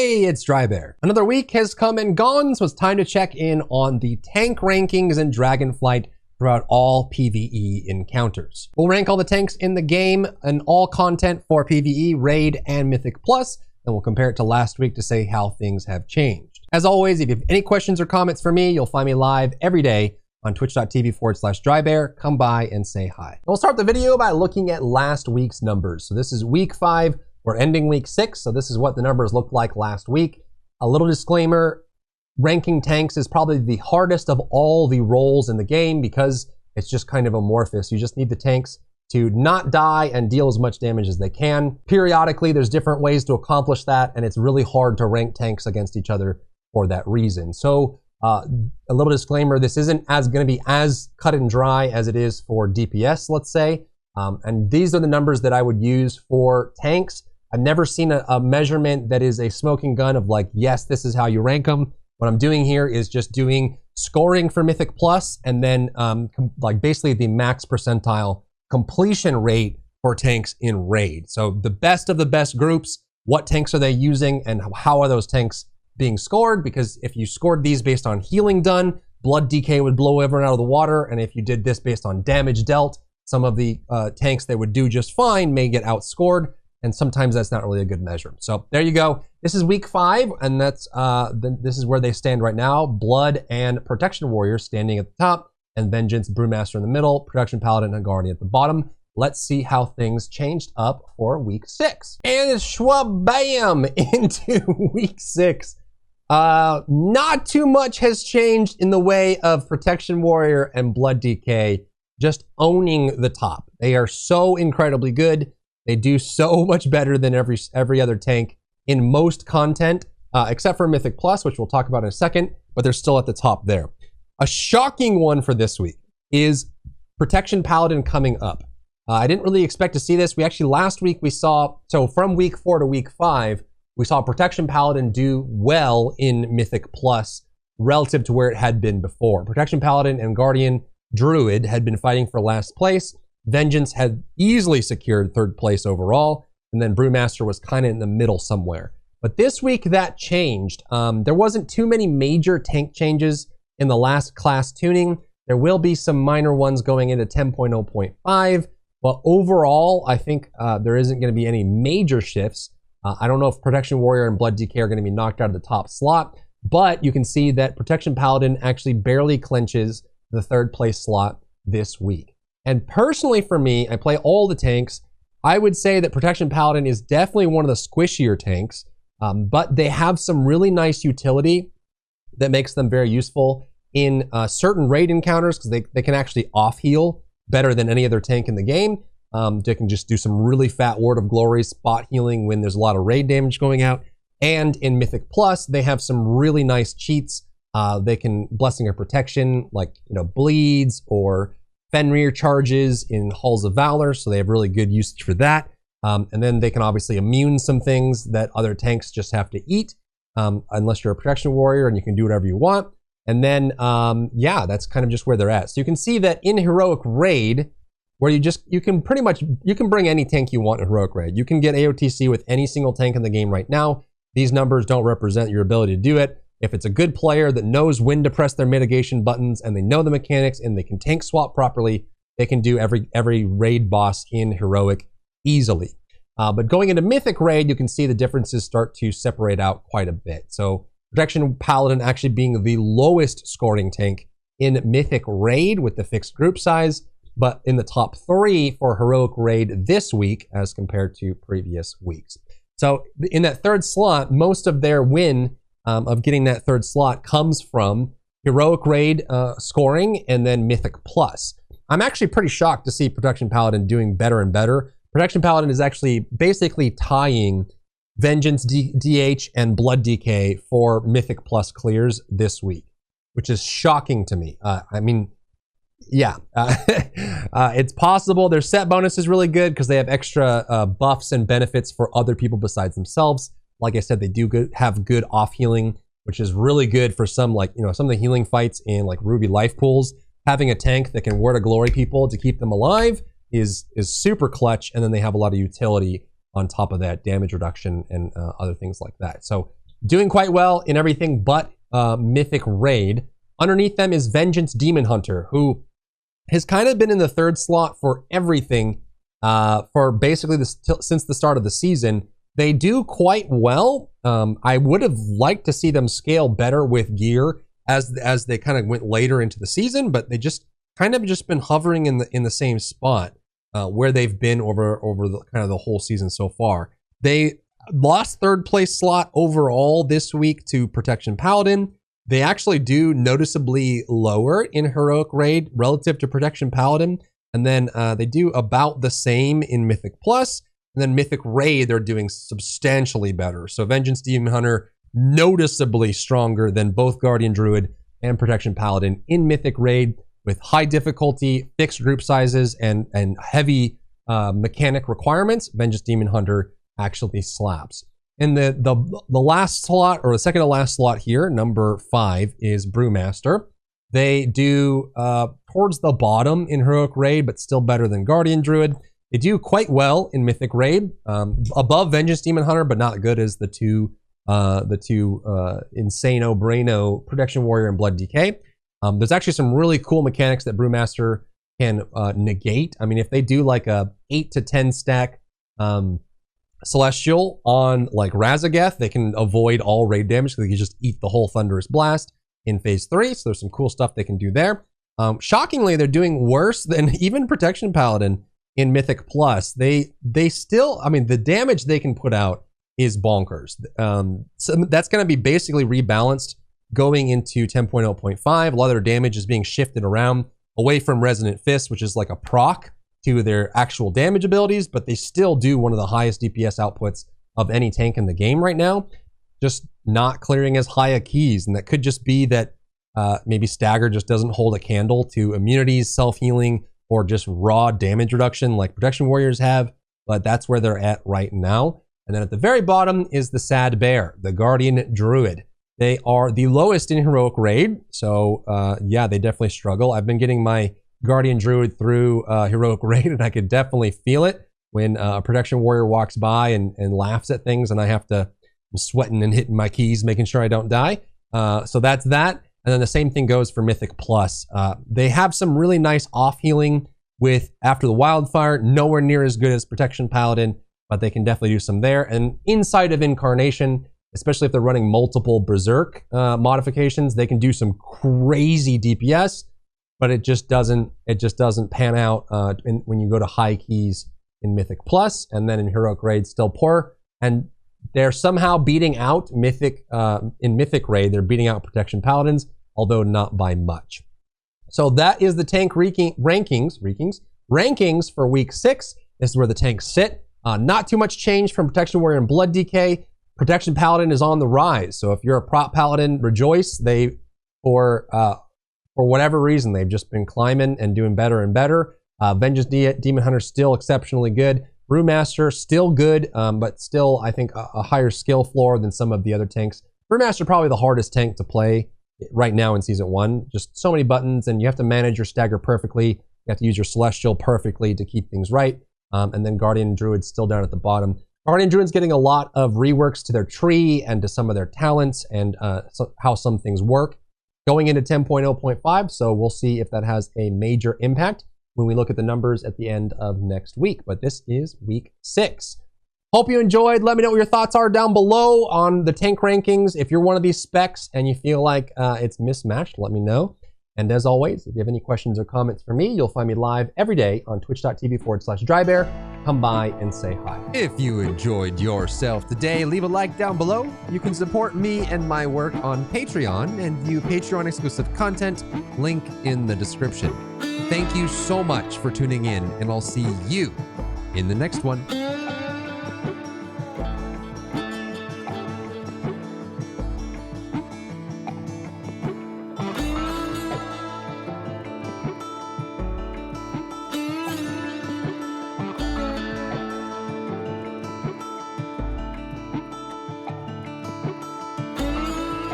Hey, it's Drybear. Another week has come and gone, so it's time to check in on the tank rankings in Dragonflight throughout all PvE encounters. We'll rank all the tanks in the game and all content for PvE, Raid, and Mythic Plus, and we'll compare it to last week to say how things have changed. As always, if you have any questions or comments for me, you'll find me live every day on twitch.tv/Drybear. Come by and say hi. We'll start the video by looking at last week's numbers. So this is week 5. We're ending week 6, so this is what the numbers looked like last week. A little disclaimer, ranking tanks is probably the hardest of all the roles in the game because it's just kind of amorphous. You just need the tanks to not die and deal as much damage as they can. Periodically, there's different ways to accomplish that, and it's really hard to rank tanks against each other for that reason. So a little disclaimer, this isn't going to be as cut and dry as it is for DPS, let's say. And these are the numbers that I would use for tanks. I've never seen a measurement that is a smoking gun of like, yes, this is how you rank them. What I'm doing here is just doing scoring for Mythic Plus and then like basically the max percentile completion rate for tanks in Raid. So the best of the best groups, what tanks are they using and how are those tanks being scored? Because if you scored these based on healing done, blood decay would blow everyone out of the water. And if you did this based on damage dealt, some of the tanks that would do just fine may get outscored. And sometimes that's not really a good measure. So there you go. This is week 5, and that's this is where they stand right now. Blood and Protection Warrior standing at the top, and Vengeance, Brewmaster in the middle, Protection Paladin, and Guardian at the bottom. Let's see how things changed up for week 6. And shwabam into week 6. Not too much has changed in the way of Protection Warrior and Blood DK just owning the top. They are so incredibly good. They do so much better than every other tank in most content, except for Mythic Plus, which we'll talk about in a second, but they're still at the top there. A shocking one for this week is Protection Paladin coming up. I didn't really expect to see this. We actually, last week we saw, so from week 4 to week 5, we saw Protection Paladin do well in Mythic Plus relative to where it had been before. Protection Paladin and Guardian Druid had been fighting for last place. Vengeance had easily secured 3rd place overall, and then Brewmaster was kind of in the middle somewhere. But this week that changed. There wasn't too many major tank changes in the last class tuning. There will be some minor ones going into 10.0.5, but overall, I think there isn't going to be any major shifts. I don't know if Protection Warrior and Blood DK are going to be knocked out of the top slot, but you can see that Protection Paladin actually barely clinches the 3rd place slot this week. And personally for me, I play all the tanks. I would say that Protection Paladin is definitely one of the squishier tanks, but they have some really nice utility that makes them very useful in certain raid encounters because they can actually off-heal better than any other tank in the game. They can just do some really fat Word of Glory spot healing when there's a lot of raid damage going out. And in Mythic Plus, they have some really nice cheats. They can Blessing of Protection, like, bleeds or Fenrir charges in Halls of Valor, so they have really good usage for that. And then they can obviously immune some things that other tanks just have to eat, unless you're a Protection Warrior and you can do whatever you want. And then, yeah, that's kind of just where they're at. So you can see that in Heroic Raid, where you can bring any tank you want in Heroic Raid. You can get AOTC with any single tank in the game right now. These numbers don't represent your ability to do it. If it's a good player that knows when to press their mitigation buttons and they know the mechanics and they can tank swap properly, they can do every raid boss in Heroic easily. But going into Mythic Raid, you can see the differences start to separate out quite a bit. So Protection Paladin actually being the lowest scoring tank in Mythic Raid with the fixed group size, but in the top 3 for Heroic Raid this week as compared to previous weeks. So in that 3rd slot, most of their win of getting that 3rd slot comes from Heroic Raid scoring and then Mythic Plus. I'm actually pretty shocked to see Protection Paladin doing better and better. Protection Paladin is actually basically tying Vengeance DH and Blood DK for Mythic Plus clears this week, which is shocking to me. I mean, yeah, it's possible. Their set bonus is really good because they have extra buffs and benefits for other people besides themselves. Like I said, they do have good off healing, which is really good for some some of the healing fights in like Ruby life pools. Having a tank that can Word of Glory people to keep them alive is super clutch, and then they have a lot of utility on top of that, damage reduction and other things like that. So doing quite well in everything but Mythic Raid. Underneath them is Vengeance Demon Hunter, who has kind of been in the third slot for everything for basically since the start of the season. They do quite well. I would have liked to see them scale better with gear as they kind of went later into the season, but they just kind of just been hovering in the same spot where they've been over the kind of the whole season so far. They lost third place slot overall this week to Protection Paladin. They actually do noticeably lower in Heroic Raid relative to Protection Paladin. And then they do about the same in Mythic Plus. And then Mythic Raid, they're doing substantially better. So Vengeance Demon Hunter, noticeably stronger than both Guardian Druid and Protection Paladin in Mythic Raid, with high difficulty, fixed group sizes, and heavy mechanic requirements. Vengeance Demon Hunter actually slaps. In the last slot, or the second to last slot here, number 5 is Brewmaster. They do towards the bottom in Heroic Raid, but still better than Guardian Druid. They do quite well in Mythic Raid, above Vengeance Demon Hunter, but not good as the two Insano Braino Protection Warrior and Blood DK. There's actually some really cool mechanics that Brewmaster can negate. I mean, if they do like a 8 to 10 stack Celestial on like Razageth, they can avoid all raid damage because they can just eat the whole Thunderous Blast in phase 3. So there's some cool stuff they can do there. Shockingly, they're doing worse than even Protection Paladin in Mythic Plus. They still, I mean, the damage they can put out is bonkers. So that's going to be basically rebalanced going into 10.0.5. A lot of their damage is being shifted around away from Resonant Fist, which is like a proc to their actual damage abilities, but they still do one of the highest DPS outputs of any tank in the game right now, just not clearing as high a keys. And that could just be that maybe Stagger just doesn't hold a candle to immunities, self-healing, or just raw damage reduction like Protection Warriors have, but that's where they're at right now. And then at the very bottom is the Sad Bear, the Guardian Druid. They are the lowest in Heroic Raid, so yeah, they definitely struggle. I've been getting my Guardian Druid through Heroic Raid, and I could definitely feel it when a Protection Warrior walks by and laughs at things, and I'm sweating and hitting my keys, making sure I don't die. So that's that. And then the same thing goes for Mythic Plus. They have some really nice off-healing with After the Wildfire, nowhere near as good as Protection Paladin, but they can definitely do some there. And inside of Incarnation, especially if they're running multiple Berserk modifications, they can do some crazy DPS, but it just doesn't pan out when you go to high keys in Mythic Plus, and then in Heroic Raid still poor. And they're somehow beating out Mythic in Mythic Raid. They're beating out Protection Paladins, although not by much. So that is the tank rankings for week 6. This is where the tanks sit. Not too much change from Protection Warrior and Blood DK. Protection Paladin is on the rise. So if you're a prop Paladin, rejoice. They, for whatever reason, they've just been climbing and doing better and better. Vengeance Demon Hunter still exceptionally good. Brewmaster still good, but still, I think, a higher skill floor than some of the other tanks. Brewmaster probably the hardest tank to play right now in Season 1. Just so many buttons, and you have to manage your stagger perfectly. You have to use your Celestial perfectly to keep things right. And then Guardian Druid's still down at the bottom. Guardian Druid's getting a lot of reworks to their tree and to some of their talents and how some things work going into 10.0.5. So we'll see if that has a major impact when we look at the numbers at the end of next week. But this is week 6. Hope you enjoyed. Let me know what your thoughts are down below on the tank rankings. If you're one of these specs and you feel like it's mismatched, let me know. And as always, if you have any questions or comments for me, you'll find me live every day on twitch.tv/Drybear. Come by and say hi. If you enjoyed yourself today, leave a like down below. You can support me and my work on Patreon and view Patreon exclusive content, link in the description. Thank you so much for tuning in, and I'll see you in the next one.